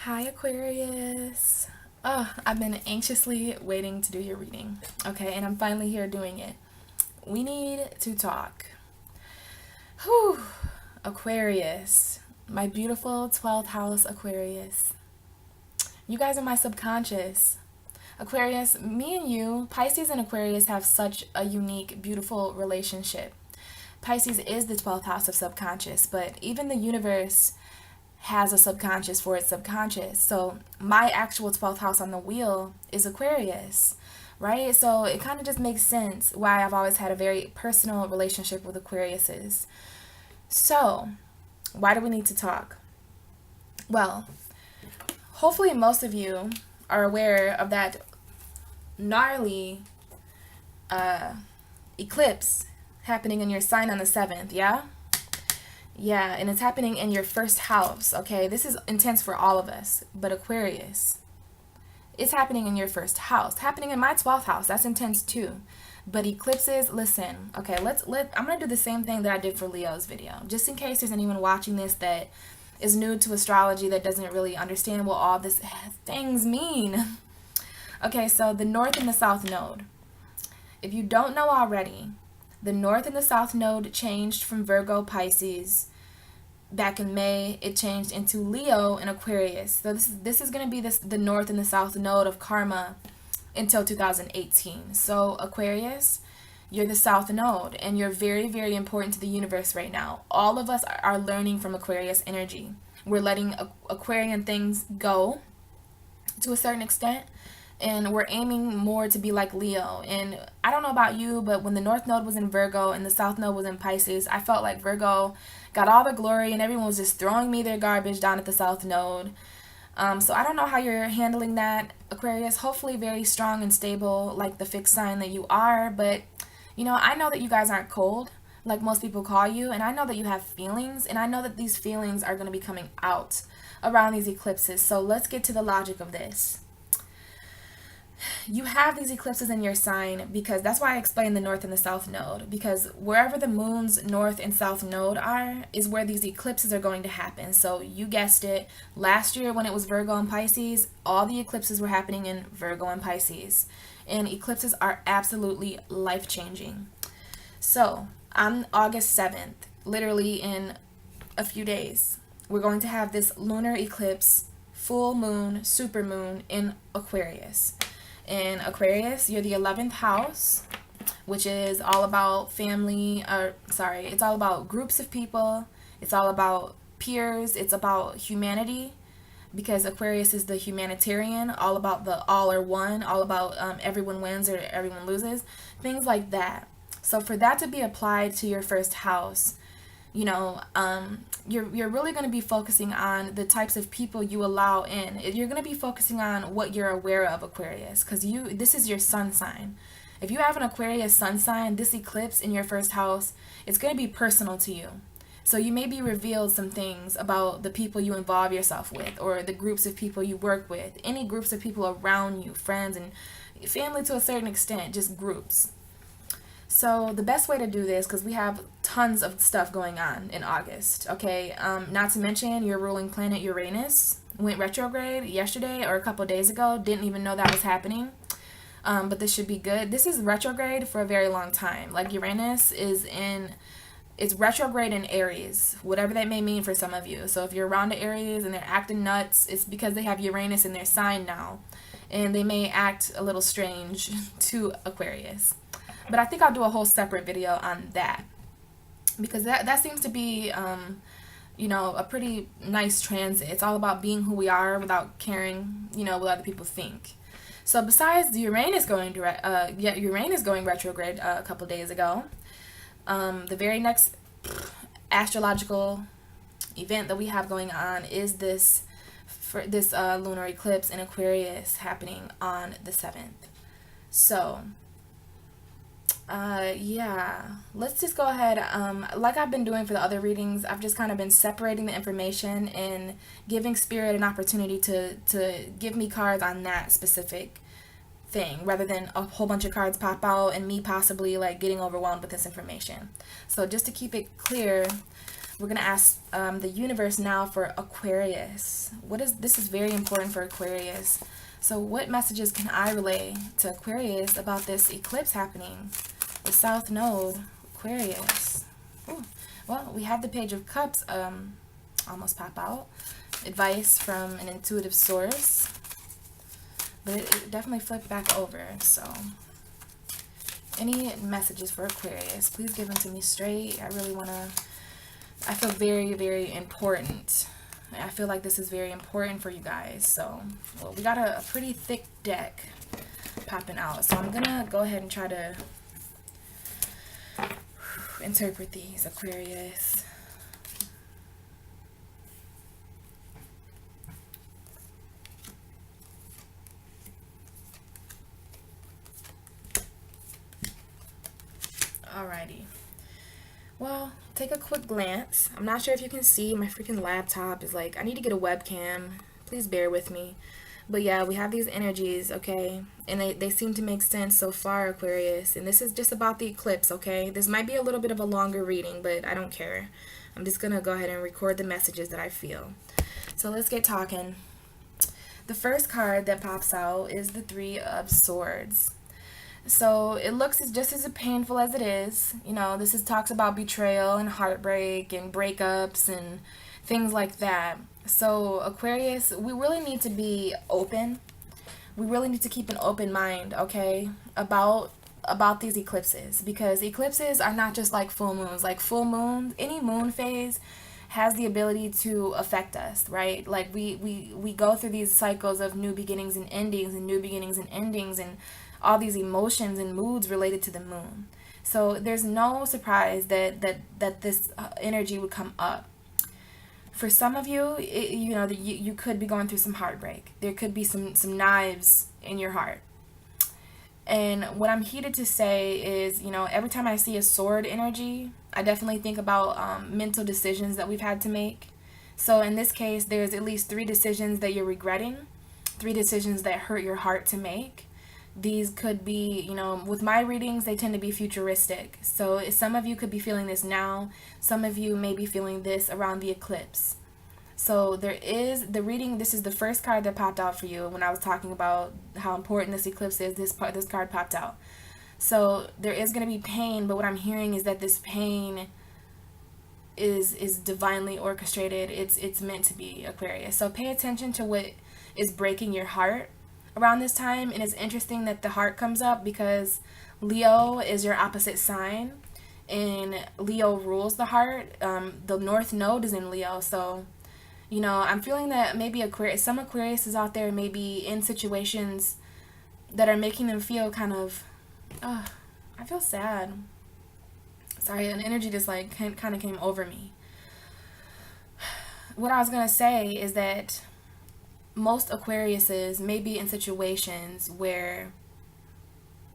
Hi, Aquarius. Oh, I've been anxiously waiting to do your reading. Okay, and I'm finally here doing it. We need to talk. Whew. Aquarius. My beautiful 12th house Aquarius. You guys are my subconscious. Aquarius, me and you, Pisces and Aquarius have such a unique, beautiful relationship. Pisces is the 12th house of subconscious, but even the universe has a subconscious for its subconscious. So my actual 12th house on the wheel is Aquarius, right? So it kind of just makes sense why I've always had a very personal relationship with Aquariuses. So, why do we need to talk? Well, hopefully most of you are aware of that gnarly eclipse happening in your sign on the 7th, yeah? Yeah, and it's happening in your first house, okay? This is intense for all of us, but Aquarius, it's happening in your first house. Happening in my 12th house. That's intense too. But eclipses, listen. Okay, I'm going to do the same thing that I did for Leo's video. Just in case there's anyone watching this that is new to astrology that doesn't really understand what all these things mean. Okay, so the north and the south node. If you don't know already, the north and the south node changed from Virgo Pisces back in May. It changed into Leo and Aquarius. So this is going to be the north and the south node of karma until 2018. So Aquarius, you're the south node and you're very, very important to the universe right now. All of us are learning from Aquarius energy. We're letting Aquarian things go to a certain extent, and we're aiming more to be like Leo. And I don't know about you, but when the north node was in Virgo and the south node was in Pisces, I felt like Virgo got all the glory and everyone was just throwing me their garbage down at the south node. So I don't know how you're handling that, Aquarius. Hopefully very strong and stable like the fixed sign that you are. But I know that you guys aren't cold like most people call you, and I know that you have feelings, and I know that these feelings are going to be coming out around these eclipses. So let's get to the logic of this. You have these eclipses in your sign because that's why I explained the north and the south node, because wherever the moon's north and south node are is where these eclipses are going to happen. So you guessed it, last year when it was Virgo and Pisces, all the eclipses were happening in Virgo and Pisces, and eclipses are absolutely life-changing. So on August 7th, literally in a few days, we're going to have this lunar eclipse, full moon, super moon in Aquarius. In Aquarius, you're the 11th house, which is all about family, it's all about groups of people. It's all about peers. It's about humanity, because Aquarius is the humanitarian, all about the all or one, all about everyone wins or everyone loses, things like that. So for that to be applied to your first house, you're really going to be focusing on the types of people you allow in. You're going to be focusing on what you're aware of, Aquarius, because this is your sun sign. If you have an Aquarius sun sign, this eclipse in your first house, it's going to be personal to you. So you may be revealed some things about the people you involve yourself with, or the groups of people you work with, any groups of people around you, friends and family to a certain extent, just groups. So the best way to do this, because we have tons of stuff going on in August, okay? Not to mention your ruling planet Uranus went retrograde yesterday or a couple days ago. Didn't even know that was happening. But this should be good. This is retrograde for a very long time. Like Uranus it's retrograde in Aries, whatever that may mean for some of you. So if you're around the Aries and they're acting nuts, it's because they have Uranus in their sign now. And they may act a little strange to Aquarius. But I think I'll do a whole separate video on that, because that seems to be, a pretty nice transit. It's all about being who we are without caring, what other people think. So besides Uranus going retrograde a couple days ago, the very next astrological event that we have going on is this lunar eclipse in Aquarius happening on the 7th. So let's just go ahead. Like I've been doing for the other readings, I've just kind of been separating the information and giving Spirit an opportunity to give me cards on that specific thing, rather than a whole bunch of cards pop out and me possibly like getting overwhelmed with this information. So just to keep it clear, We're going to ask the universe now for Aquarius. This is very important for Aquarius. So what messages can I relay to Aquarius about this eclipse happening? The South Node, Aquarius. Ooh. Well, we have the Page of Cups almost pop out. Advice from an intuitive source. But it definitely flipped back over. So any messages for Aquarius, please give them to me straight. I feel very, very important. I feel like this is very important for you guys. So, well, we got a pretty thick deck popping out. So I'm going to go ahead and try to interpret these, Aquarius. Alrighty. Well, take a quick glance. I'm not sure if you can see. My freaking laptop is like, I need to get a webcam. Please bear with me. But yeah, we have these energies, okay? And they seem to make sense so far, Aquarius. And this is just about the eclipse, okay? This might be a little bit of a longer reading, but I don't care. I'm just going to go ahead and record the messages that I feel. So let's get talking. The first card that pops out is the Three of Swords. So it looks just as painful as it is. You know, this talks about betrayal and heartbreak and breakups and things like that. So Aquarius, we really need to be open. We really need to keep an open mind, okay, about these eclipses, because eclipses are not just like full moons. Like full moon, any moon phase has the ability to affect us, right? Like we go through these cycles of new beginnings and endings and new beginnings and endings and all these emotions and moods related to the moon. So there's no surprise that this energy would come up. For some of you, you could be going through some heartbreak. There could be some knives in your heart. And what I'm heated to say is, every time I see a sword energy, I definitely think about mental decisions that we've had to make. So in this case, there's at least 3 decisions that you're regretting, 3 decisions that hurt your heart to make. These could be, with my readings, they tend to be futuristic. So some of you could be feeling this now. Some of you may be feeling this around the eclipse. So there is the reading. This is the first card that popped out for you when I was talking about how important this eclipse is. This card popped out. So there is going to be pain, but what I'm hearing is that this pain is divinely orchestrated. It's meant to be, Aquarius. So pay attention to what is breaking your heart around this time. And it's interesting that the heart comes up because Leo is your opposite sign, and Leo rules the heart. The North Node is in Leo, so I'm feeling that maybe some Aquariuses out there may be in situations that are making them feel kind of, I feel sad. Sorry, an energy just like kind of came over me. What I was gonna say is that most Aquariuses may be in situations where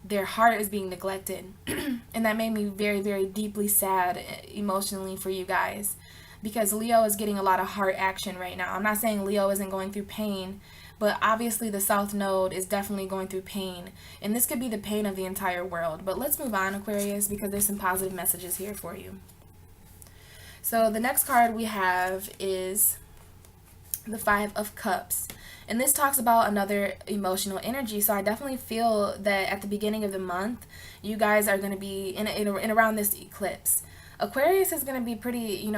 their heart is being neglected. And that made me very, very deeply sad emotionally for you guys, because Leo is getting a lot of heart action right now. I'm not saying Leo isn't going through pain, but obviously the South Node is definitely going through pain. And this could be the pain of the entire world. But let's move on, Aquarius, because there's some positive messages here for you. So the next card we have is the Five of Cups, and this talks about another emotional energy. So I definitely feel that at the beginning of the month, you guys are going to be in around this eclipse. Aquarius is going to be pretty,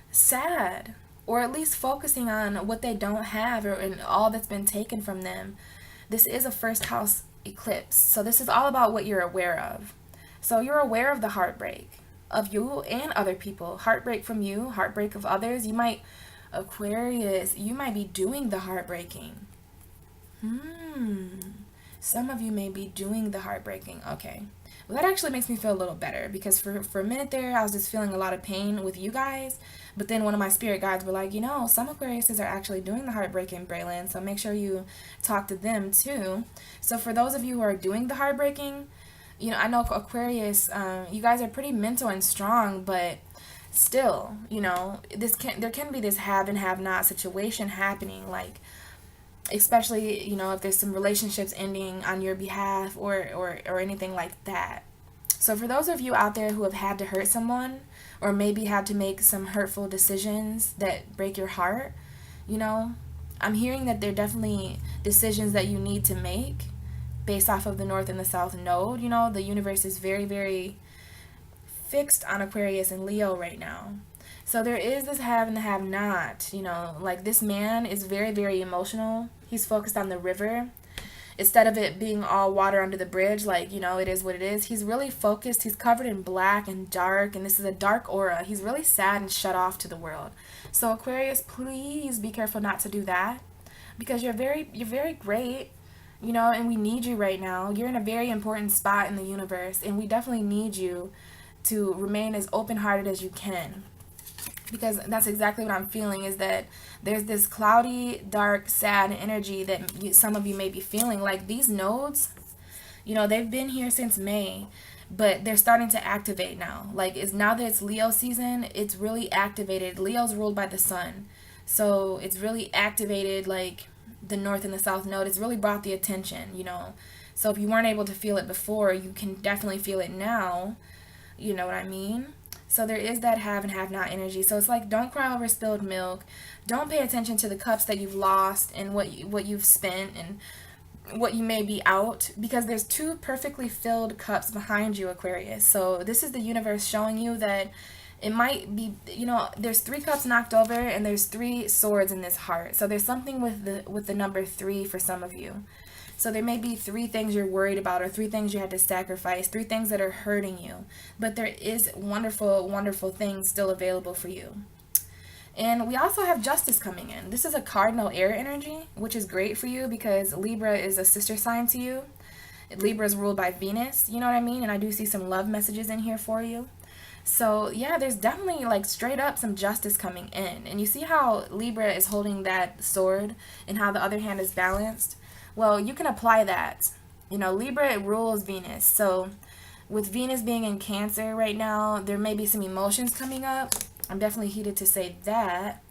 sad, or at least focusing on what they don't have and all that's been taken from them. This is a first house eclipse, so this is all about what you're aware of. So you're aware of the heartbreak of you and other people. Heartbreak from you, heartbreak of others. Aquarius, you might be doing the heartbreaking. Some of you may be doing the heartbreaking. Okay. Well, that actually makes me feel a little better, because for a minute there, I was just feeling a lot of pain with you guys. But then one of my spirit guides were like, some Aquariuses are actually doing the heartbreaking, Braylon. So make sure you talk to them too. So for those of you who are doing the heartbreaking, I know Aquarius, you guys are pretty mental and strong, but still, there can be this have and have not situation happening, like, especially, if there's some relationships ending on your behalf or anything like that. So for those of you out there who have had to hurt someone, or maybe had to make some hurtful decisions that break your heart. You know, I'm hearing that there are definitely decisions that you need to make based off of the North and the South node. You know, the universe is very, very fixed on Aquarius and Leo right now. So there is this have and the have not. You know, like this man is very, very emotional. He's focused on the river. Instead of it being all water under the bridge, like, you know, it is what it is, he's really focused. He's covered in black and dark, and this is a dark aura. He's really sad and shut off to the world. So Aquarius, please be careful not to do that, because you're very great, you know, and we need you right now. You're in a very important spot in the universe, and we definitely need you to remain as open-hearted as you can, because that's exactly what I'm feeling, is that there's this cloudy, dark, sad energy that some of you may be feeling. Like these nodes, you know, they've been here since May, but they're starting to activate now. Like it's now that it's Leo season, it's really activated. Leo's ruled by the sun. So it's really activated, like the North and the South node. It's really brought the attention, you know. So if you weren't able to feel it before, you can definitely feel it now. You know what I mean? So there is that have and have not energy. So it's like, don't cry over spilled milk. Don't pay attention to the cups that you've lost and what you've spent and what you may be out, because there's two perfectly filled cups behind you, Aquarius. So this is the universe showing you that it might be, you know, there's 3 cups knocked over and there's 3 swords in this heart. So there's something with the number 3 for some of you. So there may be 3 things you're worried about, or 3 things you had to sacrifice, 3 things that are hurting you. But there is wonderful, wonderful things still available for you. And we also have justice coming in. This is a cardinal air energy, which is great for you because Libra is a sister sign to you. Libra is ruled by Venus, you know what I mean? And I do see some love messages in here for you. So yeah, there's definitely like straight up some justice coming in. And you see how Libra is holding that sword and how the other hand is balanced? Well, you can apply that. You know, Libra, it rules Venus. So with Venus being in Cancer right now, there may be some emotions coming up. I'm definitely heated to say that.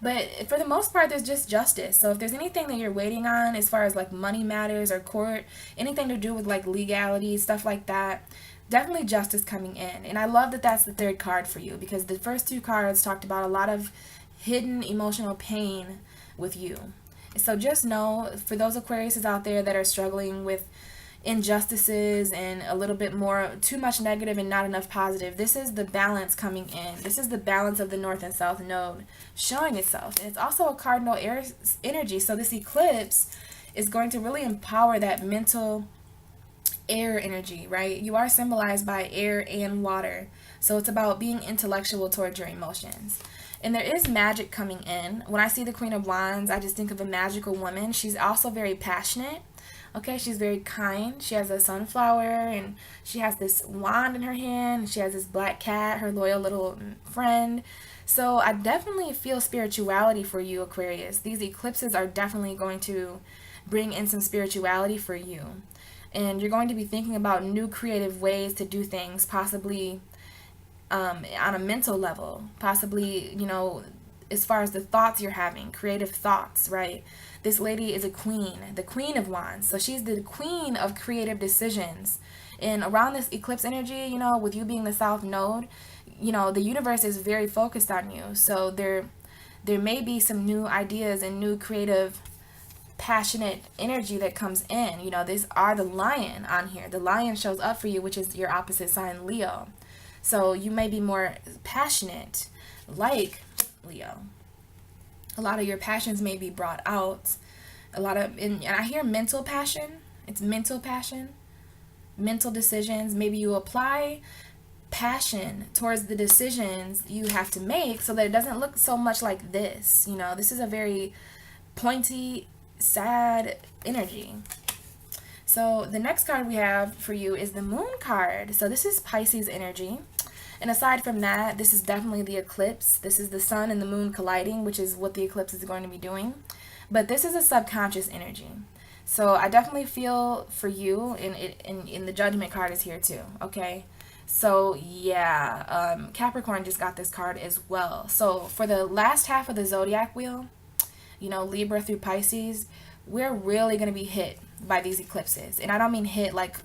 But for the most part, there's just justice. So if there's anything that you're waiting on as far as like money matters or court, anything to do with like legality, stuff like that, definitely justice coming in. And I love that that's the 3rd card for you, because the first 2 cards talked about a lot of hidden emotional pain with you. So just know, for those Aquariuses out there that are struggling with injustices and a little bit more, too much negative and not enough positive, this is the balance coming in. This is the balance of the North and South node showing itself. And it's also a cardinal air energy. So this eclipse is going to really empower that mental air energy, right? You are symbolized by air and water. So it's about being intellectual towards your emotions. And there is magic coming in. When I see the Queen of Wands, I just think of a magical woman. She's also very passionate. Okay, she's very kind. She has a sunflower and she has this wand in her hand. And she has this black cat, her loyal little friend. So I definitely feel spirituality for you, Aquarius. These eclipses are definitely going to bring in some spirituality for you. And you're going to be thinking about new creative ways to do things, possibly on a mental level, possibly, you know, as far as the thoughts you're having, creative thoughts, right? This lady is a queen, the Queen of Wands. So she's the queen of creative decisions. And around this eclipse energy, you know, with you being the South node, you know, the universe is very focused on you. So there may be some new ideas and new creative, passionate energy that comes in. You know, these are the Lion on here. The Lion shows up for you, which is your opposite sign, Leo. So you may be more passionate, like Leo. A lot of your passions may be brought out. And I hear mental passion. It's mental passion, mental decisions. Maybe you apply passion towards the decisions you have to make so that it doesn't look so much like this. You know, this is a very pointy, sad energy. So the next card we have for you is the Moon card. So this is Pisces energy. And aside from that, this is definitely the eclipse. This is the sun and the moon colliding, which is what the eclipse is going to be doing. But this is a subconscious energy. So I definitely feel for you, and the Judgment card is here too, okay? So yeah, Capricorn just got this card as well. So for the last half of the zodiac wheel, you know, Libra through Pisces, we're really going to be hit by these eclipses. And I don't mean hit like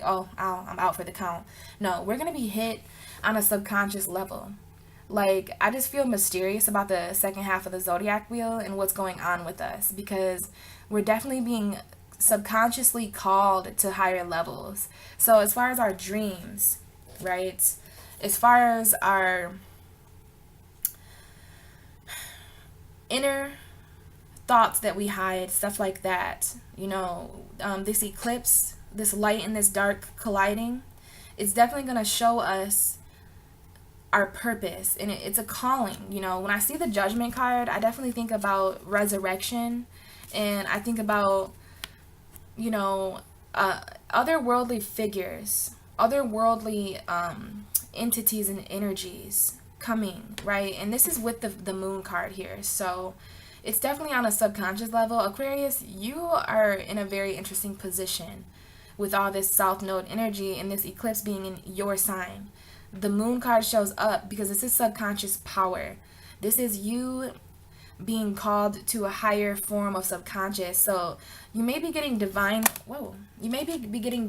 oh, I'm out for the count. No, we're going to be hit on a subconscious level. Like, I just feel mysterious about the second half of the zodiac wheel and what's going on with us, because we're definitely being subconsciously called to higher levels. So as far as our dreams, right? As far as our inner thoughts that we hide, stuff like that, this eclipse, this light and this dark colliding, it's definitely going to show us our purpose, and it's a calling. When I see the Judgment card, I definitely think about resurrection, and I think about otherworldly figures, otherworldly entities and energies coming, right? And this is with the moon card here, so it's definitely on a subconscious level. Aquarius, you are in a very interesting position with all this south node energy and this eclipse being in your sign. The moon card shows up because this is subconscious power. This is you being called to a higher form of subconscious. So you may be getting divine downloads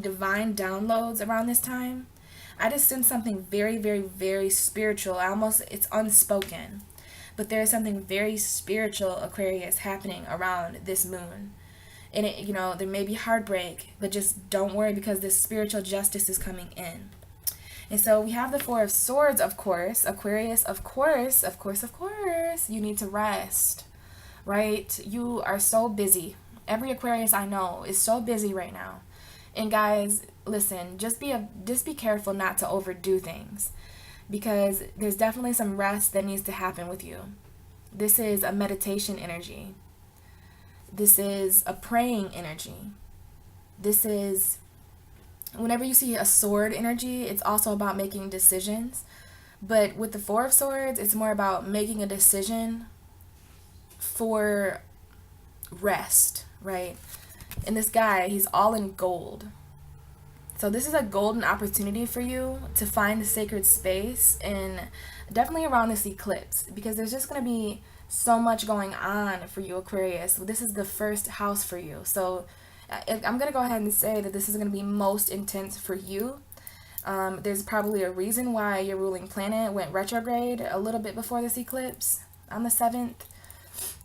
around this time. I just sense something very, very, very spiritual. It's unspoken, but there is something very spiritual, Aquarius, happening around this moon. And there may be heartbreak, but just don't worry, because this spiritual justice is coming in. And so we have the Four of Swords, of course. Aquarius, of course, you need to rest, right? You are so busy. Every Aquarius I know is so busy right now. And guys, listen, just be careful not to overdo things, because there's definitely some rest that needs to happen with you. This is a meditation energy. This is a praying energy. This is, whenever you see a sword energy, it's also about making decisions. But with the Four of Swords, it's more about making a decision for rest, right? And this guy, he's all in gold. So this is a golden opportunity for you to find the sacred space, and definitely around this eclipse, because there's just going to be so much going on for you, Aquarius. This is the first house for you. So I'm going to go ahead and say that this is going to be most intense for you. There's probably a reason why your ruling planet went retrograde a little bit before this eclipse on the 7th.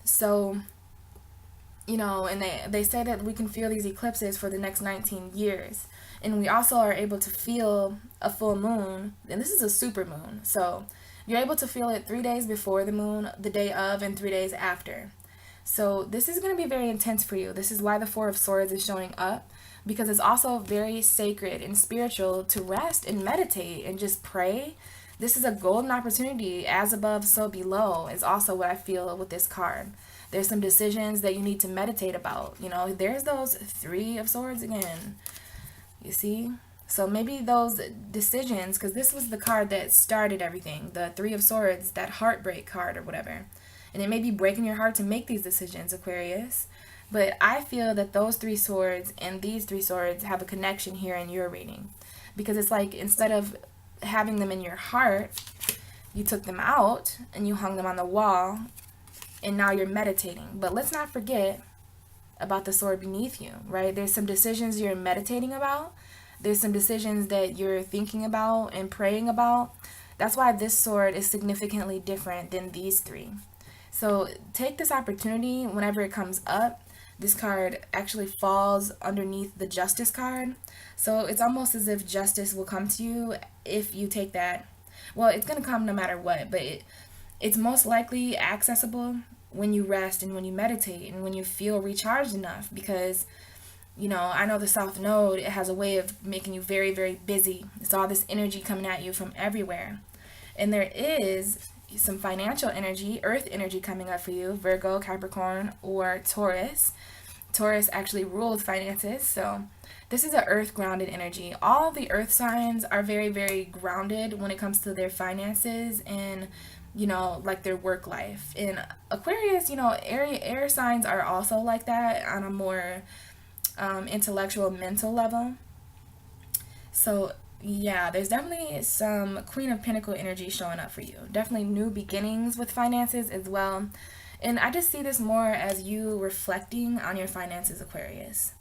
So, and they say that we can feel these eclipses for the next 19 years. And we also are able to feel a full moon, and this is a super moon. So you're able to feel it 3 days before the moon, the day of, and 3 days after. So this is going to be very intense for you. This is why the Four of Swords is showing up, because it's also very sacred and spiritual to rest and meditate and just pray. This is a golden opportunity. As above, so below is also what I feel with this card. There's some decisions that you need to meditate about. There's those Three of Swords again. You see? So maybe those decisions, because this was the card that started everything, the Three of Swords, that heartbreak card or whatever. And it may be breaking your heart to make these decisions, Aquarius. But I feel that those Three Swords and these Three Swords have a connection here in your reading. Because it's like, instead of having them in your heart, you took them out and you hung them on the wall, and now you're meditating. But let's not forget about the sword beneath you, right? There's some decisions you're meditating about. There's some decisions that you're thinking about and praying about. That's why this sword is significantly different than these three. So take this opportunity whenever it comes up. This card actually falls underneath the Justice card. So it's almost as if justice will come to you if you take that. Well, it's going to come no matter what, but it's most likely accessible when you rest and when you meditate and when you feel recharged enough, because I know the South Node, it has a way of making you very, very busy. It's all this energy coming at you from everywhere. And there is some financial energy, earth energy coming up for you, Virgo, Capricorn, or Taurus. Taurus actually rules finances, so this is an earth grounded energy. All the earth signs are very, very grounded when it comes to their finances and like their work life. And Aquarius, air signs are also like that on a more intellectual, mental level. So yeah, there's definitely some Queen of Pentacle energy showing up for you. Definitely new beginnings with finances as well. And I just see this more as you reflecting on your finances, Aquarius.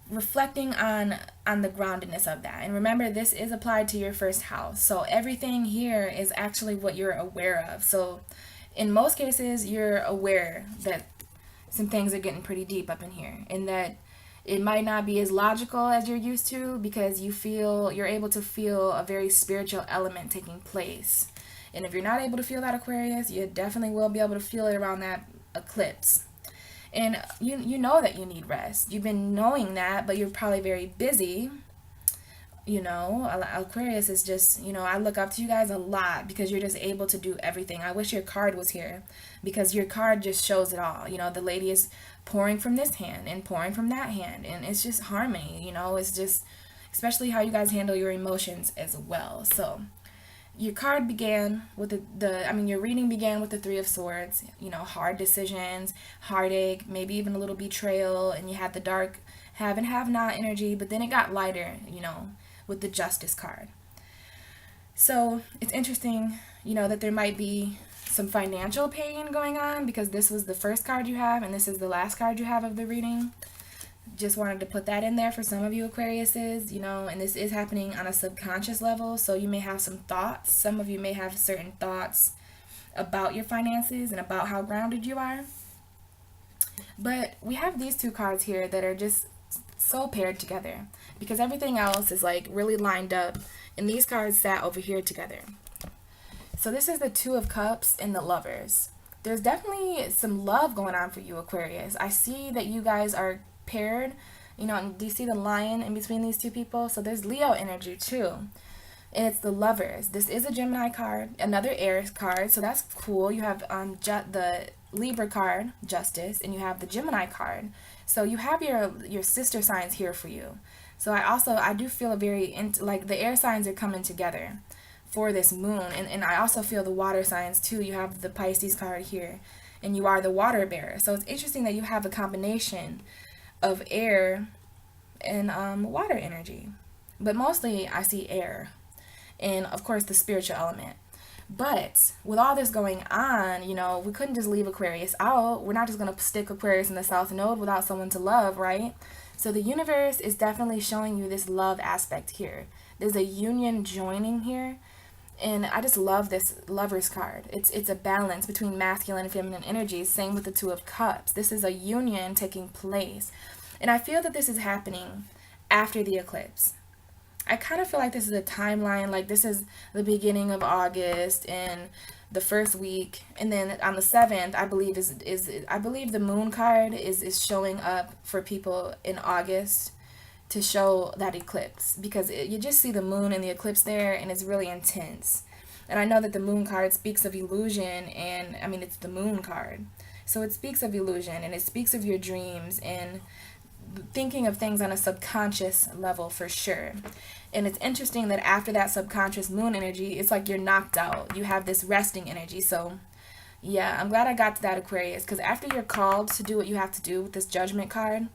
reflecting on the groundedness of that. And remember, this is applied to your first house, so everything here is actually what you're aware of. So in most cases, you're aware that some things are getting pretty deep up in here, and that it might not be as logical as you're used to, because you're able to feel a very spiritual element taking place. And if you're not able to feel that, Aquarius, you definitely will be able to feel it around that eclipse. And you know that you need rest. You've been knowing that, but you're probably very busy. Aquarius is just, I look up to you guys a lot because you're just able to do everything. I wish your card was here, because your card just shows it all. The lady is pouring from this hand and pouring from that hand, and it's just harmony. It's just, especially how you guys handle your emotions as well. So your card began with your reading began with the Three of Swords, hard decisions, heartache, maybe even a little betrayal, and you had the dark have and have not energy, but then it got lighter, with the Justice card. So it's interesting, that there might be some financial pain going on, because this was the first card you have and this is the last card you have of the reading. Just wanted to put that in there for some of you Aquariuses, and this is happening on a subconscious level, so you may have some thoughts. Some of you may have certain thoughts about your finances and about how grounded you are. But we have these two cards here that are just so paired together, because everything else is like really lined up, and these cards sat over here together. So this is the Two of Cups and the Lovers. There's definitely some love going on for you, Aquarius. I see that you guys are paired, and do you see the lion in between these two people? So there's Leo energy too, and it's the Lovers. This is a Gemini card, another air card, so that's cool. You have the Libra card, Justice, and you have the Gemini card. So you have your sister signs here for you. So I do feel like the air signs are coming together for this moon, and I also feel the water signs too. You have the Pisces card here, and you are the water bearer. So it's interesting that you have a combination of air and water energy, but mostly I see air, and of course the spiritual element. But with all this going on, we couldn't just leave Aquarius out. We're not just going to stick Aquarius in the South Node without someone to love, right? So the universe is definitely showing you this love aspect here. There's a union joining here, and I just love this Lovers card. It's a balance between masculine and feminine energies. Same with the Two of Cups. This is a union taking place, and I feel that this is happening after the eclipse. I kind of feel like this is a timeline, like this is the beginning of August and the first week, and then on the 7th, I believe I believe the moon card is showing up for people in August to show that eclipse, because you just see the moon and the eclipse there, and it's really intense. And I know that the moon card speaks of illusion, and it's the moon card, so it speaks of illusion, and it speaks of your dreams and thinking of things on a subconscious level for sure. And it's interesting that after that subconscious moon energy, it's like you're knocked out. You have this resting energy. So yeah, I'm glad I got to that, Aquarius, because after you're called to do what you have to do with this Judgment card,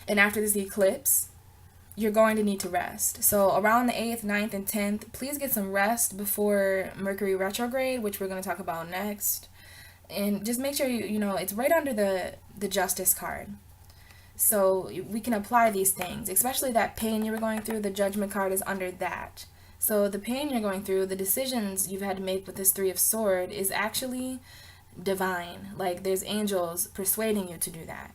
and after this eclipse, you're going to need to rest. So around the 8th, 9th, and 10th, please get some rest before Mercury retrograde, which we're going to talk about next. And just make sure it's right under the Justice card. So we can apply these things, especially that pain you were going through. The Judgment card is under that. So the pain you're going through, the decisions you've had to make with this Three of Swords is actually divine. Like there's angels persuading you to do that.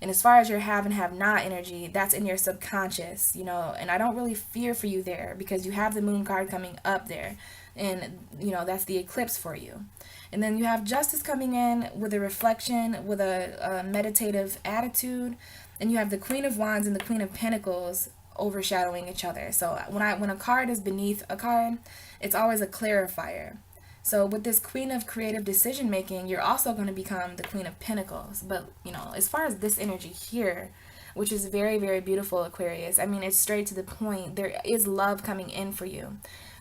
And as far as your have and have not energy, that's in your subconscious, and I don't really fear for you there, because you have the moon card coming up there, and that's the eclipse for you. And then you have Justice coming in with a reflection, with a meditative attitude, and you have the Queen of Wands and the Queen of Pentacles overshadowing each other. So when a card is beneath a card, it's always a clarifier. So with this Queen of Creative Decision Making, you're also going to become the Queen of Pentacles. But as far as this energy here, which is very, very beautiful, Aquarius, it's straight to the point. There is love coming in for you.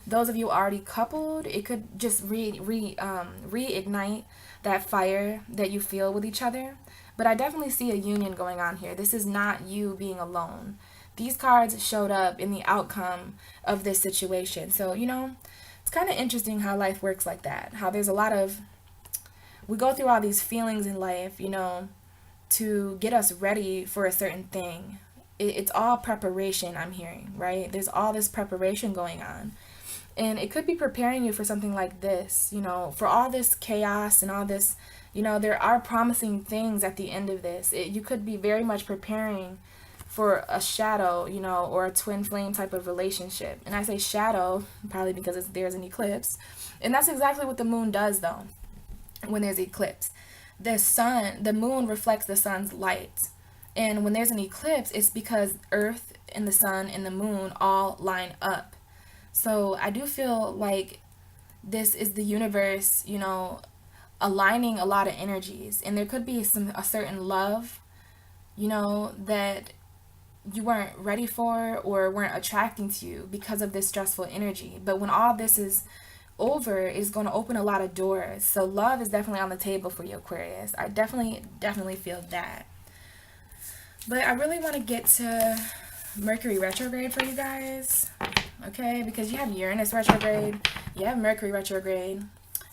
Those of you already coupled, it could just reignite that fire that you feel with each other. But I definitely see a union going on here. This is not you being alone. These cards showed up in the outcome of this situation. So, it's kind of interesting how life works like that. How there's we go through all these feelings in life, to get us ready for a certain thing. it's all preparation, I'm hearing, right? There's all this preparation going on. And it could be preparing you for something like this, you know, for all this chaos and all this, you know, there are promising things at the end of this. You could be very much preparing for a shadow, you know, or a twin flame type of relationship. And I say shadow probably because there's an eclipse. And that's exactly what the moon does, though, when there's eclipse. The moon reflects the sun's light. And when there's an eclipse, it's because Earth and the sun and the moon all line up. So I do feel like this is the universe, you know, aligning a lot of energies. And there could be a certain love, you know, that you weren't ready for or weren't attracting to you because of this stressful energy. But when all this is over, it's going to open a lot of doors. So love is definitely on the table for you, Aquarius. I definitely feel that. But I really want to get to Mercury retrograde for you guys, okay? Because you have Uranus retrograde, you have Mercury retrograde,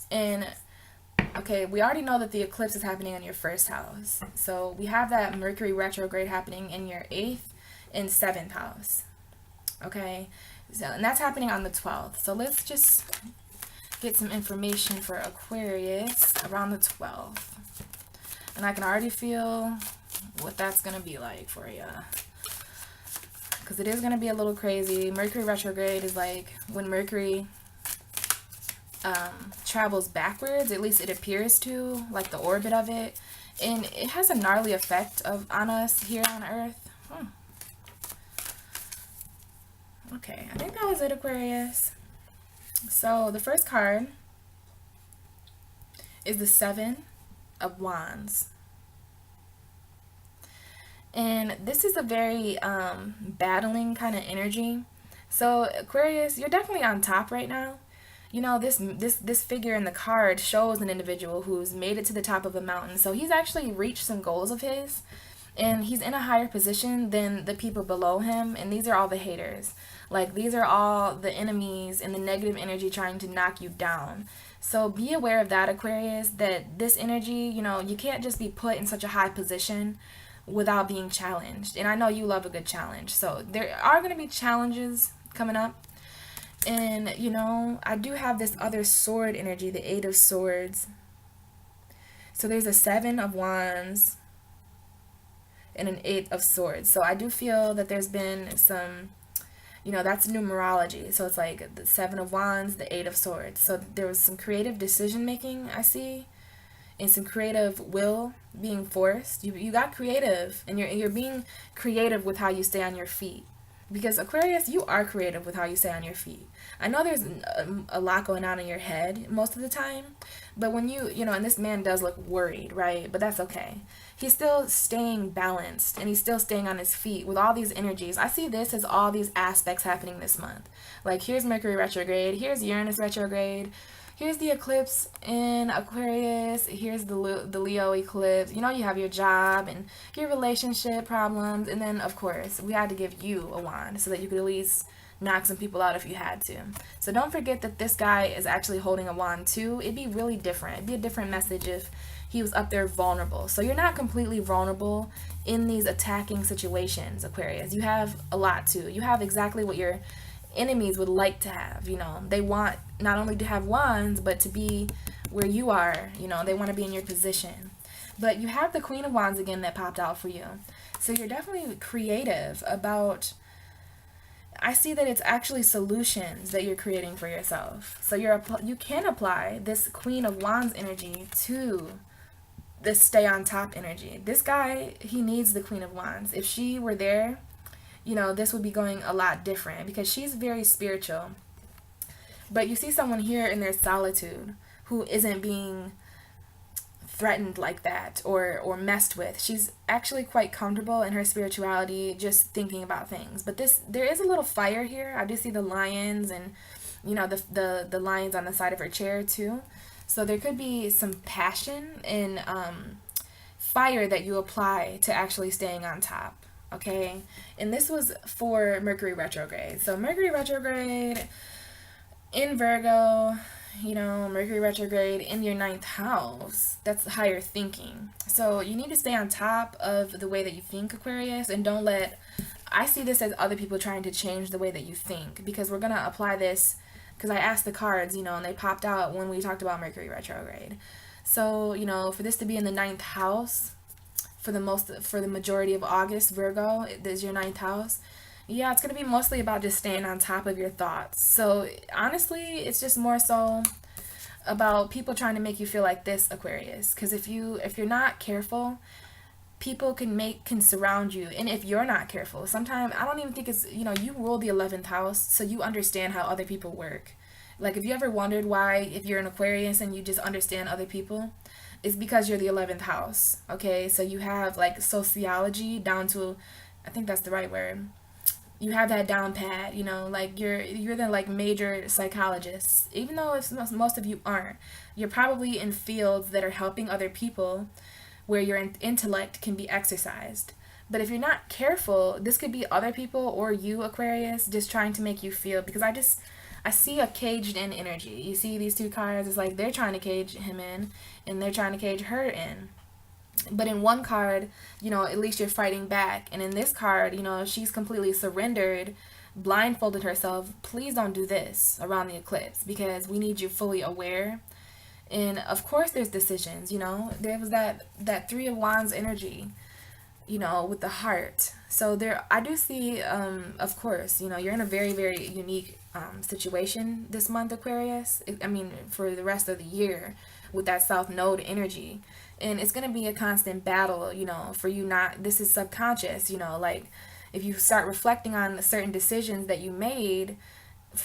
and okay, we already know that the eclipse is happening in your first house. So we have that Mercury retrograde happening in your 8th and 7th house, okay? So, and that's happening on the 12th. So let's just get some information for Aquarius around the 12th. And I can already feel what that's going to be like for you. Because it is going to be a little crazy. Mercury retrograde is like when Mercury travels backwards, at least it appears to, like the orbit of it. And it has a gnarly effect on us here on Earth. Okay, I think that was it, Aquarius. So the first card is the 7 of Wands. And this is a very battling kind of energy. So Aquarius, you're definitely on top right now. You know, this figure in the card shows an individual who's made it to the top of a mountain. So he's actually reached some goals of his, and he's in a higher position than the people below him. And these are all the haters. Like, these are all the enemies and the negative energy trying to knock you down. So be aware of that, Aquarius, that this energy, you know, you can't just be put in such a high position without being challenged. And I know you love a good challenge. So there are going to be challenges coming up. And, you know, I do have this other sword energy, the 8 of Swords. So there's a 7 of Wands and an 8 of Swords. So I do feel that there's been some, you know, that's numerology. So it's like the 7 of Wands, the 8 of Swords. So there was some creative decision making, I see, and some creative will being forced. You got creative, and you're being creative with how you stay on your feet. Because Aquarius, you are creative with how you stay on your feet. I know there's a lot going on in your head most of the time, but when you know, and this man does look worried, right? But that's okay. He's still staying balanced, and he's still staying on his feet with all these energies. I see this as all these aspects happening this month. Like, here's Mercury retrograde, here's Uranus retrograde, here's the eclipse in Aquarius, here's the Leo eclipse. You know, you have your job and your relationship problems, and then, of course, we had to give you a wand so that you could at least knock some people out if you had to. So don't forget that this guy is actually holding a wand too. It'd be really different. It'd be a different message if he was up there vulnerable. So you're not completely vulnerable in these attacking situations, Aquarius. You have a lot too. You have exactly what your enemies would like to have. You know, they want not only to have wands, but to be where you are. You know, they want to be in your position. But you have the Queen of Wands again that popped out for you. So you're definitely creative about, I see that it's actually solutions that you're creating for yourself. So you can apply this Queen of Wands energy to this stay on top energy. This guy, he needs the Queen of Wands. If she were there, you know, this would be going a lot different because she's very spiritual. But you see someone here in their solitude who isn't being threatened like that or messed with. She's actually quite comfortable in her spirituality, just thinking about things. But there is a little fire here. I do see the lions and, you know, the lions on the side of her chair too. So there could be some passion and fire that you apply to actually staying on top. Okay, and this was for Mercury retrograde. So Mercury retrograde in Virgo, you know, Mercury retrograde in your 9th house, that's higher thinking. So you need to stay on top of the way that you think, Aquarius, and don't let I see this as other people trying to change the way that you think, because we're going to apply this, because I asked the cards, you know, and they popped out when we talked about Mercury retrograde. So, you know, for this to be in the ninth house, for the majority of August, Virgo, it is your ninth house. Yeah, it's going to be mostly about just staying on top of your thoughts. So honestly, it's just more so about people trying to make you feel like this, Aquarius. Because if you're not careful, people can surround you. And if you're not careful, sometimes I don't even think it's, you know, you rule the 11th house, so you understand how other people work. Like, if you ever wondered why, if you're an Aquarius and you just understand other people, it's because you're the 11th house. Okay, so you have like sociology down to, I think that's the right word. You have that down pat, you know, like you're the like major psychologists. Even though it's most of you aren't, you're probably in fields that are helping other people, where your intellect can be exercised. But if you're not careful, this could be other people or you, Aquarius, just trying to make you feel, because I see a caged in energy. You see these two cards, it's like they're trying to cage him in and they're trying to cage her in. But in one card, you know, at least you're fighting back. And in this card, you know, she's completely surrendered, blindfolded herself. Please don't do this around the eclipse, because we need you fully aware. And of course there's decisions, you know. There was that Three of Wands energy, you know, with the heart. So there, I do see, of course, you know, you're in a very, very unique situation this month, Aquarius. I mean, for the rest of the year, with that South Node energy. And it's going to be a constant battle, you know, for you not, this is subconscious, you know, like if you start reflecting on certain decisions that you made,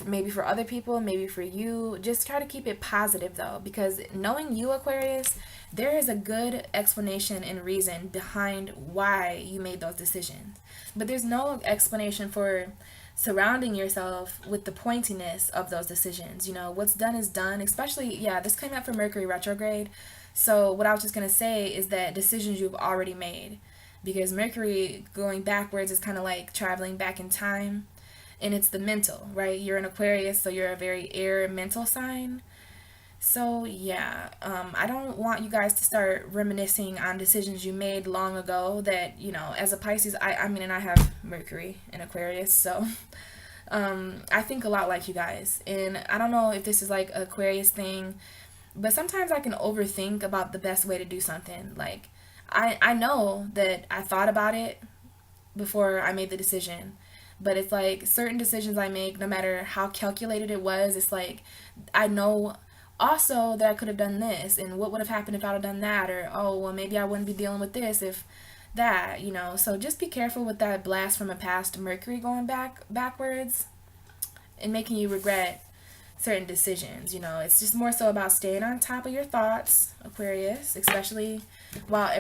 maybe for other people, maybe for you, just try to keep it positive though, because knowing you, Aquarius, there is a good explanation and reason behind why you made those decisions. But there's no explanation for surrounding yourself with the pointiness of those decisions. You know, what's done is done, especially, yeah, this came out for Mercury retrograde. So what I was just going to say is that decisions you've already made, because Mercury going backwards is kind of like traveling back in time, and it's the mental, right? You're an Aquarius, so you're a very air mental sign. So yeah, I don't want you guys to start reminiscing on decisions you made long ago that, you know, as a Pisces, I mean, and I have Mercury in Aquarius, so I think a lot like you guys. And I don't know if this is like an Aquarius thing, but sometimes I can overthink about the best way to do something. Like, I know that I thought about it before I made the decision, but it's like certain decisions I make, no matter how calculated it was, it's like I know also that I could have done this, and what would have happened if I would have done that, or oh well, maybe I wouldn't be dealing with this if that, you know. So just be careful with that blast from a past Mercury going backwards and making you regret certain decisions. You know, it's just more so about staying on top of your thoughts, Aquarius, especially while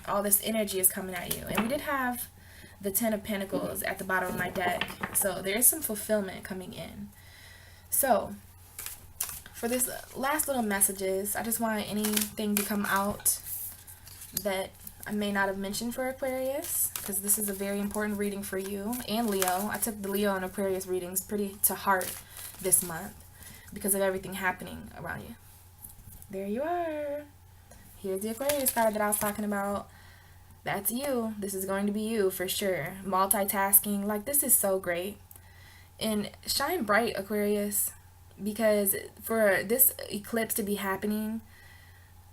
all this energy is coming at you. And we did have the Ten of Pentacles at the bottom of my deck, so there is some fulfillment coming in. So for this last little messages, I just want anything to come out that I may not have mentioned for Aquarius, because this is a very important reading for you and Leo. I took the Leo and Aquarius readings pretty to heart this month because of everything happening around you. There you are. Here's the Aquarius card that I was talking about. That's you. This is going to be you for sure. Multitasking. Like, this is so great. And shine bright, Aquarius, because for this eclipse to be happening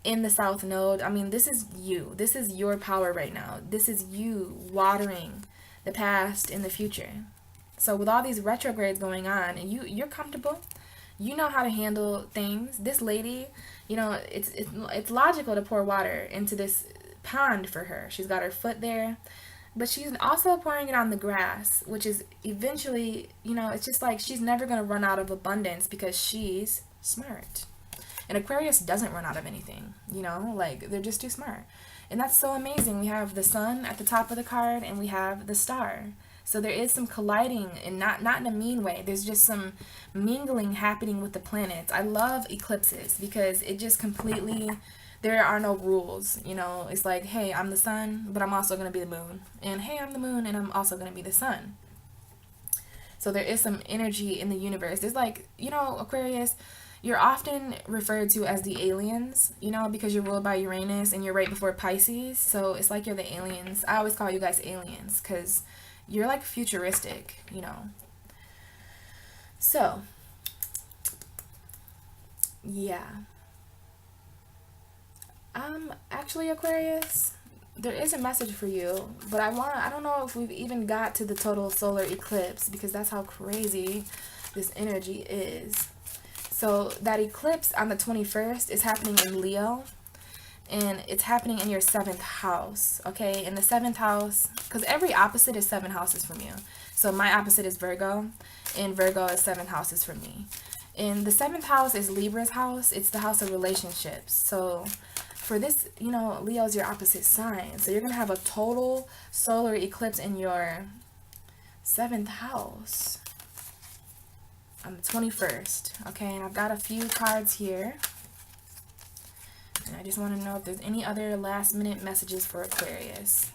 in the South Node, I mean, this is you. This is your power right now. This is you watering the past and the future. So with all these retrogrades going on, and you're comfortable, you know how to handle things. This lady, you know, it's logical to pour water into this pond for her. She's got her foot there, but she's also pouring it on the grass, which is eventually, you know, it's just like she's never going to run out of abundance because she's smart. And Aquarius doesn't run out of anything, you know, like they're just too smart. And that's so amazing. We have the sun at the top of the card and we have the star. So there is some colliding, and not in a mean way. There's just some mingling happening with the planets. I love eclipses because it just completely, there are no rules, you know. It's like, hey, I'm the sun, but I'm also going to be the moon. And hey, I'm the moon, and I'm also going to be the sun. So there is some energy in the universe. There's like, you know, Aquarius, you're often referred to as the aliens, you know, because you're ruled by Uranus and you're right before Pisces. So it's like you're the aliens. I always call you guys aliens because You're like futuristic, you know. So, yeah. Actually, Aquarius, there is a message for you, but I don't know if we've even got to the total solar eclipse, because that's how crazy this energy is. So that eclipse on the 21st is happening in Leo, and it's happening in your 7th house, okay? In the 7th house, because every opposite is 7 houses from you. So my opposite is Virgo, and Virgo is 7 houses from me. And the 7th house is Libra's house. It's the house of relationships. So for this, you know, Leo's your opposite sign. So you're going to have a total solar eclipse in your 7th house on the 21st. Okay, and I've got a few cards here. And I just want to know if there's any other last minute messages for Aquarius.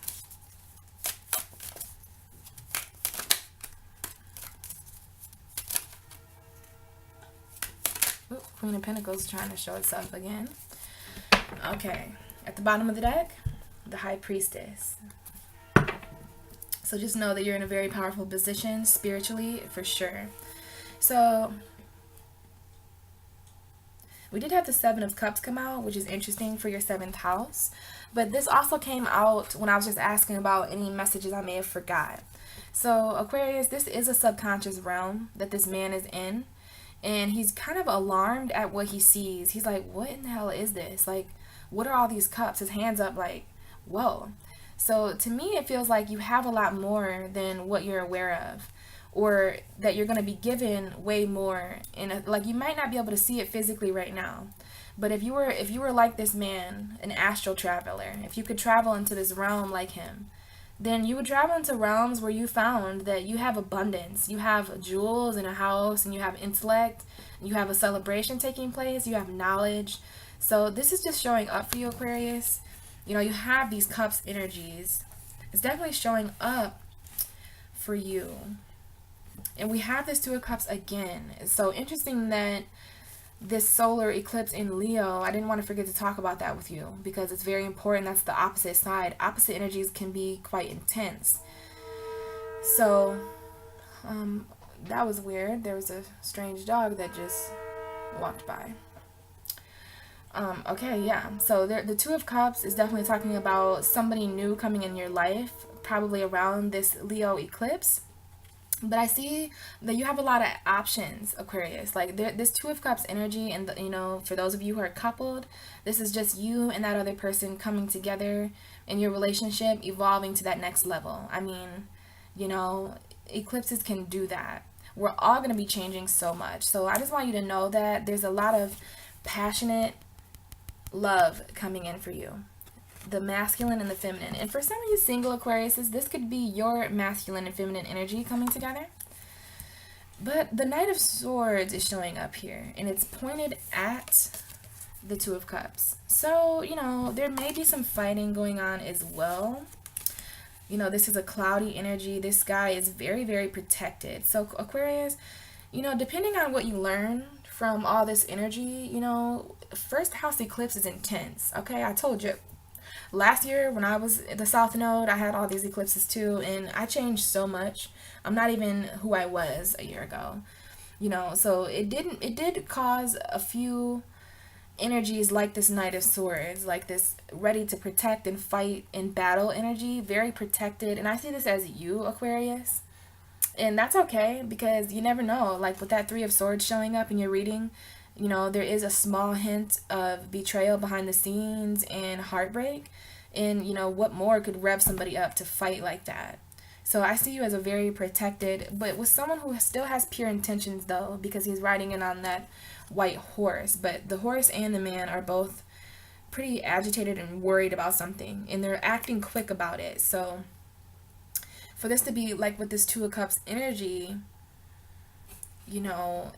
Ooh, Queen of Pentacles trying to show itself again. Okay, at the bottom of the deck, the High Priestess. So just know that you're in a very powerful position spiritually, for sure. So we did have the 7 of Cups come out, which is interesting for your 7th house. But this also came out when I was just asking about any messages I may have forgot. So Aquarius, this is a subconscious realm that this man is in. And he's kind of alarmed at what he sees. He's like, what in the hell is this? Like, what are all these cups? His hands up like, whoa. So to me, it feels like you have a lot more than what you're aware of, or that you're going to be given way more. And like, you might not be able to see it physically right now. But if you were like this man, an astral traveler, if you could travel into this realm like him, then you would travel into realms where you found that you have abundance. You have jewels in a house, and you have intellect, you have a celebration taking place, you have knowledge. So this is just showing up for you, Aquarius. You know, you have these cups energies. It's definitely showing up for you. And we have this 2 of Cups again. It's so interesting that this solar eclipse in Leo, I didn't want to forget to talk about that with you, because it's very important. That's the opposite side. Opposite energies can be quite intense. So that was weird. There was a strange dog that just walked by. Okay, yeah. So the 2 of Cups is definitely talking about somebody new coming in your life, probably around this Leo eclipse. But I see that you have a lot of options, Aquarius. Like this 2 of Cups energy, and you know, for those of you who are coupled, this is just you and that other person coming together in your relationship, evolving to that next level. I mean, you know, eclipses can do that. We're all going to be changing so much. So I just want you to know that there's a lot of passionate love coming in for you. The masculine and the feminine. And for some of you single Aquariuses, this could be your masculine and feminine energy coming together. But the Knight of Swords is showing up here, and it's pointed at the 2 of Cups. So, you know, there may be some fighting going on as well. You know, this is a cloudy energy. This guy is very, very protected. So Aquarius, you know, depending on what you learn from all this energy, you know, first house eclipse is intense. Okay, I told you. Last year when I was at the South Node, I had all these eclipses too, and I changed so much. I'm not even who I was a year ago, you know. So it did cause a few energies like this Knight of Swords, like this ready to protect and fight in battle energy, very protected. And I see this as you, Aquarius, and that's okay, because you never know. Like with that 3 of Swords showing up in your reading, you know, there is a small hint of betrayal behind the scenes and heartbreak. And, you know, what more could rev somebody up to fight like that? So I see you as a very protected, but with someone who still has pure intentions, though, because he's riding in on that white horse. But the horse and the man are both pretty agitated and worried about something, and they're acting quick about it. So for this to be like with this 2 of Cups energy, you know,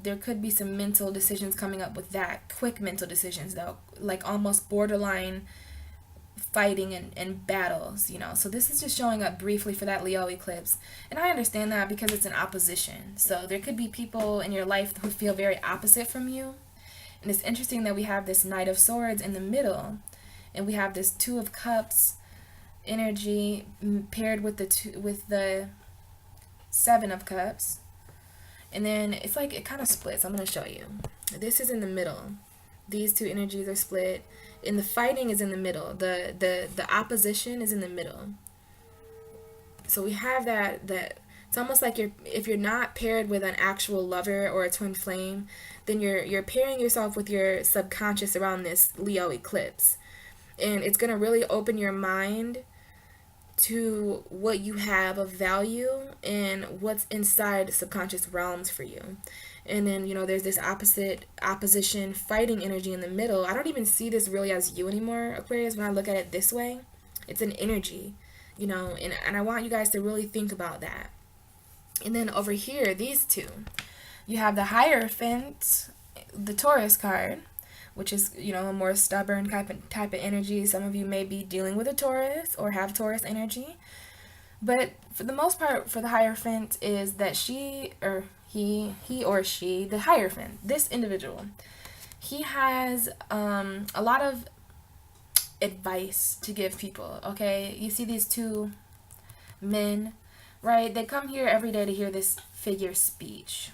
there could be some mental decisions coming up with that. Quick mental decisions, though, like almost borderline fighting and battles, you know. So this is just showing up briefly for that Leo eclipse. And I understand that because it's an opposition. So there could be people in your life who feel very opposite from you. And it's interesting that we have this Knight of Swords in the middle, and we have this 2 of Cups energy paired with the Seven of Cups. And then it's like it kind of splits. I'm going to show you. This is in the middle. These two energies are split. And the fighting is in the middle. The opposition is in the middle. So we have that it's almost like if you're not paired with an actual lover or a twin flame, then you're pairing yourself with your subconscious around this Leo eclipse. And it's going to really open your mind to what you have of value and what's inside subconscious realms for you. And then, there's this opposition fighting energy in the middle. I don't even see this really as you anymore, Aquarius, when I look at it this way. It's an energy, and I want you guys to really think about that. And then over here, these two, you have the Hierophant, the Taurus card, which is, a more stubborn type of energy. Some of you may be dealing with a Taurus or have Taurus energy. But for the most part, for the Hierophant is that he or she, the Hierophant, this individual, he has a lot of advice to give people, okay? You see these two men, right? They come here every day to hear this figure speech.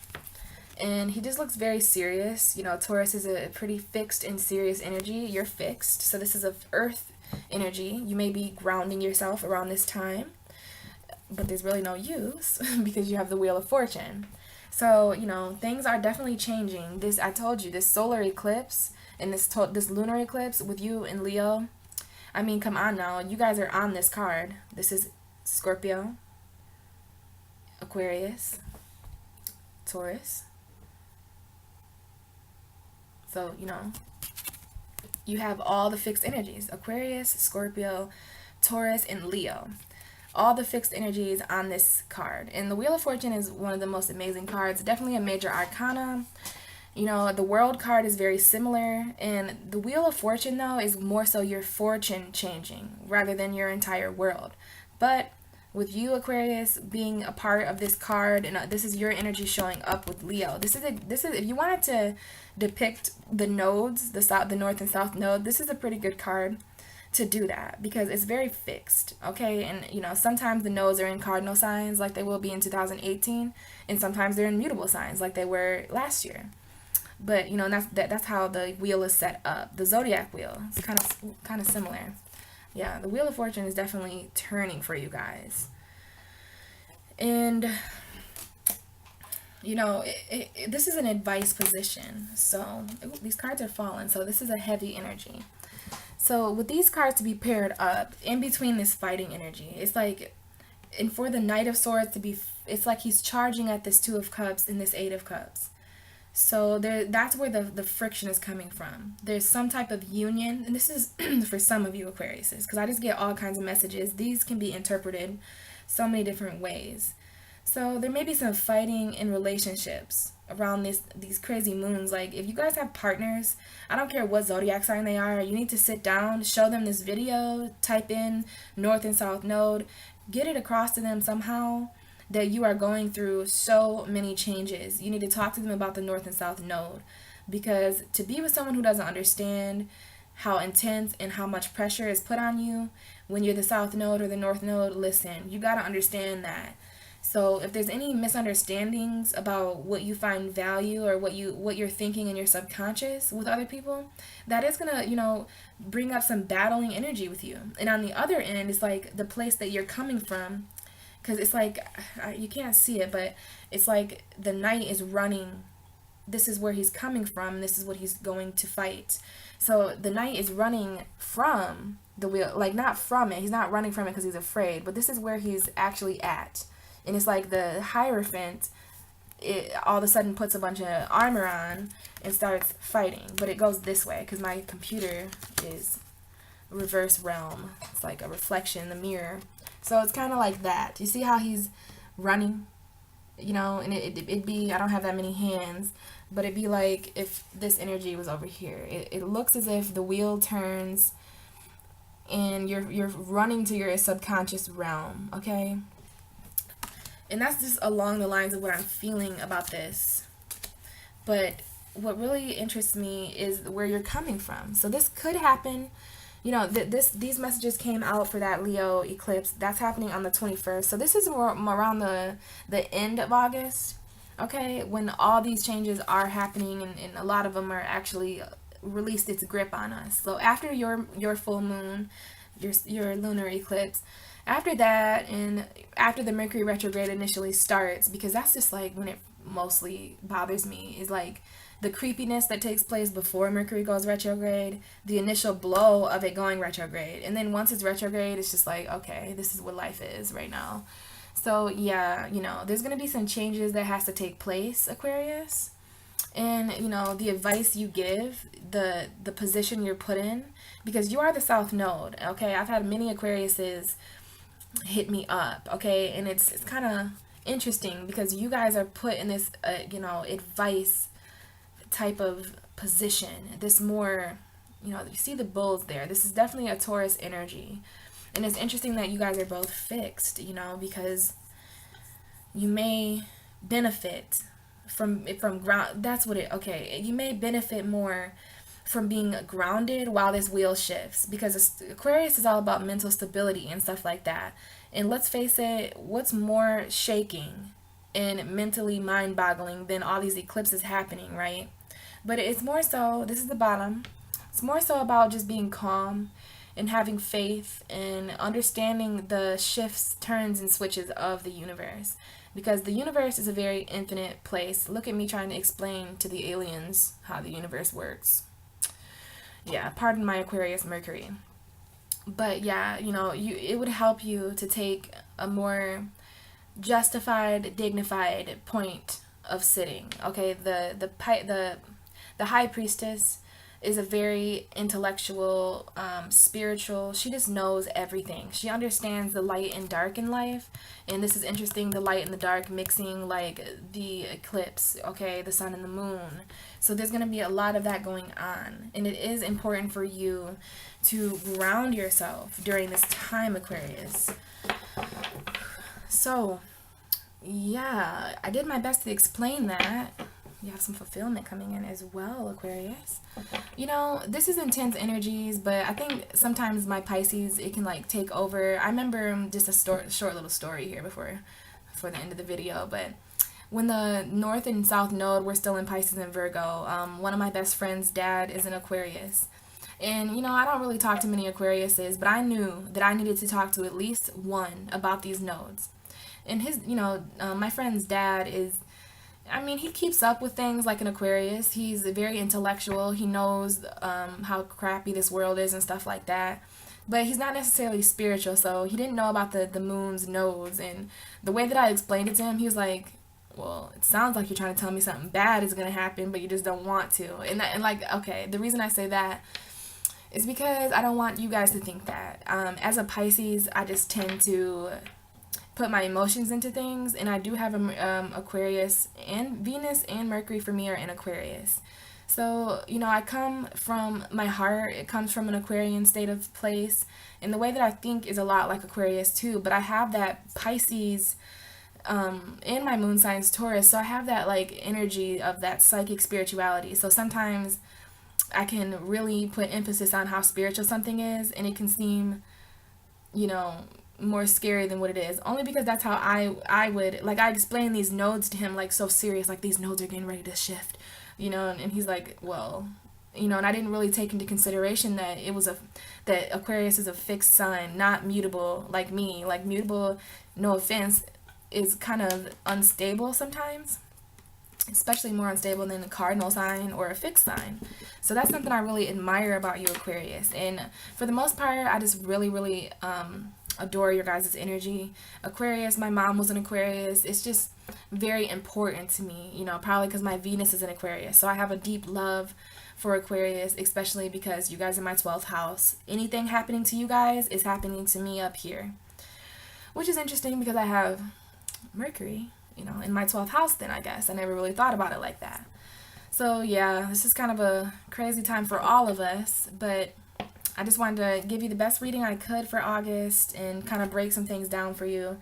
And he just looks very serious. Taurus is a pretty fixed and serious energy. You're fixed. So this is a earth energy. You may be grounding yourself around this time. But there's really no use because you have the Wheel of Fortune. So, things are definitely changing. I told you, this solar eclipse and this lunar eclipse with you and Leo. I mean, come on now. You guys are on this card. This is Scorpio, Aquarius, Taurus. So, you have all the fixed energies. Aquarius, Scorpio, Taurus, and Leo. All the fixed energies on this card. And the Wheel of Fortune is one of the most amazing cards. Definitely a major arcana. The World card is very similar. And the Wheel of Fortune, though, is more so your fortune changing rather than your entire world. But with you, Aquarius, being a part of this card, and this is your energy showing up with Leo. This is if you wanted to depict the nodes, the north and south node, this is a pretty good card to do that because it's very fixed, okay? And sometimes the nodes are in cardinal signs like they will be in 2018, and sometimes they're in mutable signs like they were last year. But that's how the wheel is set up. The zodiac wheel is kind of similar. Yeah, the Wheel of Fortune is definitely turning for you guys. And, this is an advice position. So, these cards are falling. So, this is a heavy energy. So, with these cards to be paired up, in between this fighting energy, it's like, and for the Knight of Swords to be, it's like he's charging at this Two of Cups and this Eight of Cups. So that's where the friction is coming from. There's some type of union, and this is for some of you Aquariuses, because I just get all kinds of messages. These can be interpreted so many different ways. So there may be some fighting in relationships around these crazy moons. Like if you guys have partners, I don't care what zodiac sign they are, you need to sit down, show them this video, type in North and South Node, get it across to them somehow that you are going through so many changes. You need to talk to them about the North and South Node, because to be with someone who doesn't understand how intense and how much pressure is put on you when you're the South Node or the North Node, listen, you got to understand that. So if there's any misunderstandings about what you find value or what you're thinking in your subconscious with other people, that is going to, bring up some battling energy with you. And on the other end, it's like the place that you're coming from, because it's like, you can't see it, but it's like the knight is running. This is where he's coming from. This is what he's going to fight. So the knight is running from the wheel, like not from it. He's not running from it because he's afraid, but this is where he's actually at. And it's like the Hierophant, it all of a sudden puts a bunch of armor on and starts fighting. But it goes this way because my computer is reverse realm. It's like a reflection in the mirror. So it's kind of like that. You see how he's running? And it'd be, I don't have that many hands, but it'd be like if this energy was over here. It looks as if the wheel turns and you're running to your subconscious realm, okay? And that's just along the lines of what I'm feeling about this. But what really interests me is where you're coming from. So this could happen, you know, these messages came out for that Leo eclipse. That's happening on the 21st. So this is around the end of August, okay, when all these changes are happening, and a lot of them are actually released its grip on us. So after your full moon, your lunar eclipse, after that, and after the Mercury retrograde initially starts, because that's just like when it mostly bothers me, is like the creepiness that takes place before Mercury goes retrograde, the initial blow of it going retrograde, and then once it's retrograde, it's just like, okay, this is what life is right now. So yeah, you know, there's gonna be some changes that has to take place, Aquarius, and you know, the advice you give, the position you're put in, because you are the South Node. Okay, I've had many Aquariuses hit me up. Okay, and it's kind of interesting because you guys are put in this you know, advice type of position, this more, you know, you see the bulls there, this is definitely a Taurus energy. And it's interesting that you guys are both fixed, you know, because you may benefit from ground, that's what it, okay, you may benefit more from being grounded while this wheel shifts, because Aquarius is all about mental stability and stuff like that. And let's face it, what's more shaking and mentally mind-boggling than all these eclipses happening, right? But it's more so, this is the bottom, it's more so about just being calm and having faith and understanding the shifts, turns, and switches of the universe. Because the universe is a very infinite place. Look at me trying to explain to the aliens how the universe works. Yeah, pardon my Aquarius Mercury. But yeah, you know, it would help you to take a more justified, dignified point of sitting. Okay, the high priestess is a very intellectual, spiritual. She just knows everything. She understands the light and dark in life. And this is interesting, the light and the dark mixing, like the eclipse, okay, the sun and the moon. So there's going to be a lot of that going on. And it is important for you to ground yourself during this time, Aquarius. So, yeah, I did my best to explain that. You have some fulfillment coming in as well, Aquarius. You know, this is intense energies, but I think sometimes my Pisces, it can like take over. I remember just a short little story here before the end of the video, but when the North and South Node were still in Pisces and Virgo, one of my best friend's dad is an Aquarius. And, you know, I don't really talk to many Aquariuses, but I knew that I needed to talk to at least one about these nodes. And his, you know, my friend's dad is, I mean, he keeps up with things like an Aquarius. He's very intellectual. He knows how crappy this world is and stuff like that. But he's not necessarily spiritual, so he didn't know about the moon's nodes. And the way that I explained it to him, he was like, well, it sounds like you're trying to tell me something bad is going to happen, but you just don't want to. And like, okay, the reason I say that is because I don't want you guys to think that. As a Pisces, I just tend to put my emotions into things, and I do have Aquarius, and Venus and Mercury for me are in Aquarius. So, you know, I come from my heart, it comes from an Aquarian state of place, and the way that I think is a lot like Aquarius too, but I have that Pisces in my moon sign's Taurus, so I have that like energy of that psychic spirituality. So sometimes I can really put emphasis on how spiritual something is, and it can seem, you know, more scary than what it is, only because that's how I would, like, I explain these nodes to him like so serious, like these nodes are getting ready to shift, you know, and he's like, well, you know, and I didn't really take into consideration that that Aquarius is a fixed sign, not mutable like me. Like mutable, no offense, is kind of unstable sometimes, especially more unstable than a cardinal sign or a fixed sign. So that's something I really admire about you, Aquarius. And for the most part, I just really adore your guys' energy. Aquarius, my mom was an Aquarius. It's just very important to me, you know, probably because my Venus is an Aquarius. So I have a deep love for Aquarius, especially because you guys are my 12th house. Anything happening to you guys is happening to me up here, which is interesting because I have Mercury, you know, in my 12th house then, I guess. I never really thought about it like that. So yeah, this is kind of a crazy time for all of us, but I just wanted to give you the best reading I could for August and kind of break some things down for you.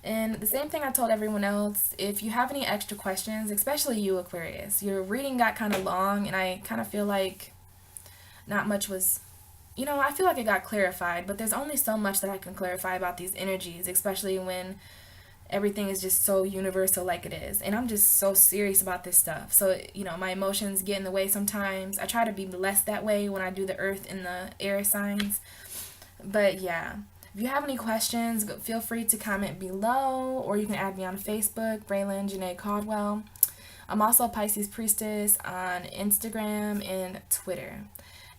And the same thing I told everyone else, if you have any extra questions, especially you, Aquarius, your reading got kind of long and I kind of feel like not much was, I feel like it got clarified, but there's only so much that I can clarify about these energies, especially when everything is just so universal like it is. And I'm just so serious about this stuff. So, my emotions get in the way sometimes. I try to be less that way when I do the earth and the air signs. But yeah, if you have any questions, feel free to comment below, or you can add me on Facebook, Braylon Janae Caldwell. I'm also a Pisces Priestess on Instagram and Twitter.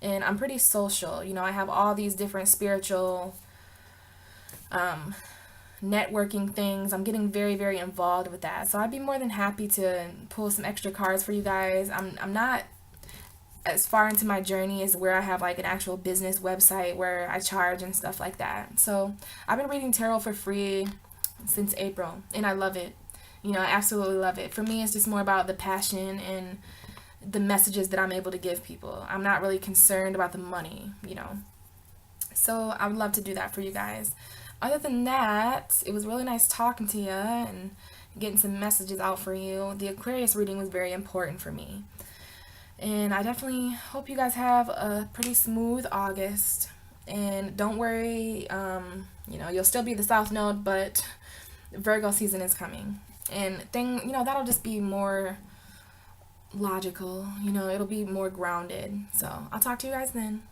And I'm pretty social. I have all these different spiritual networking things. I'm getting very, very involved with that. So I'd be more than happy to pull some extra cards for you guys. I'm not as far into my journey as where I have like an actual business website where I charge and stuff like that. So I've been reading tarot for free since April, and I love it. I absolutely love it. For me, it's just more about the passion and the messages that I'm able to give people. I'm not really concerned about the money. So I would love to do that for you guys. Other than that, it was really nice talking to you and getting some messages out for you. The Aquarius reading was very important for me. And I definitely hope you guys have a pretty smooth August. And don't worry, you'll still be the South Node, but Virgo season is coming. And that'll just be more logical. It'll be more grounded. So I'll talk to you guys then.